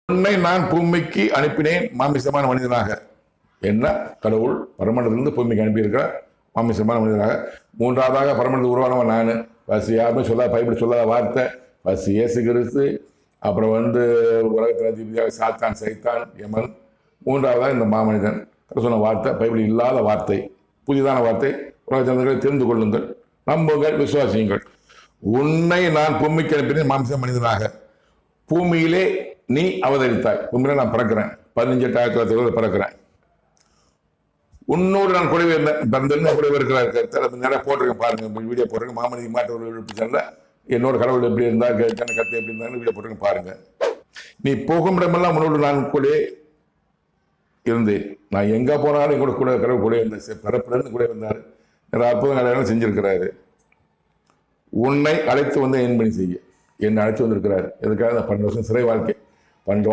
உன்னை நான் பூமிக்கு அனுப்பினேன் மாமிசமான மனிதனாக. என்ன கடவுள் பரமண்டத்திலிருந்து பூமிக்கு அனுப்பியிருக்கிறார் மாமிசமான மனிதனாக. மூன்றாவதாக பரமண்டத்தில் உருவானவன் நான். ஃபர்ஸ்ட் யாருமே சொல்லாத, பைபிள் சொல்லாத வார்த்தை ஃபர்ஸ்ட் இயேசு கிறிஸ்து, அப்புறம் உலகத்தில் அதிபதியாக சாத்தான், சைத்தான், யமன். மூன்றாவதாக இந்த மாமனிதன் சொன்ன வார்த்தை பைபிள் இல்லாத வார்த்தை, புதிதான வார்த்தை. உலகத்தை தெரிந்து கொள்ளுங்கள், நம்புங்கள், விசுவாசியுங்கள். உன்னை நான் பூமிக்கு அனுப்பினேன் மாமிச மனிதனாக. பூமியிலே நீ அவதரித்தாய். பூமியில நான் பிறக்கிறேன். 15,1900 பிறக்கிறேன். உன்னோடு நான் கூடவே இருந்தேன். பிறந்தன்னு கூடவே இருக்கிறார். நிறைய போட்டிருக்கேன் பாருங்க, வீடியோ போட்டிருக்கேன். மாமனித மாற்ற என்னோட கடவுள் எப்படி இருந்தா, கத்தை எப்படி இருந்தாங்க வீடியோ போட்டிருக்கேன் பாருங்க. நீ போகும் இடமெல்லாம் உன்னோடு நான் கூட இருந்து, நான் எங்க போனாலும் கூட கடவுள் கூட இருந்தேன். பிறப்பிலிருந்து கூட இருந்தார். நிறைய அற்புதங்கள் செஞ்சிருக்கிறாரு. உன்னை அழைத்து வந்து என் பணி செய்ய என்னை அழைத்து வந்திருக்கிறார். எதுக்காக 12 வருஷம் சிறை வாழ்க்கை 12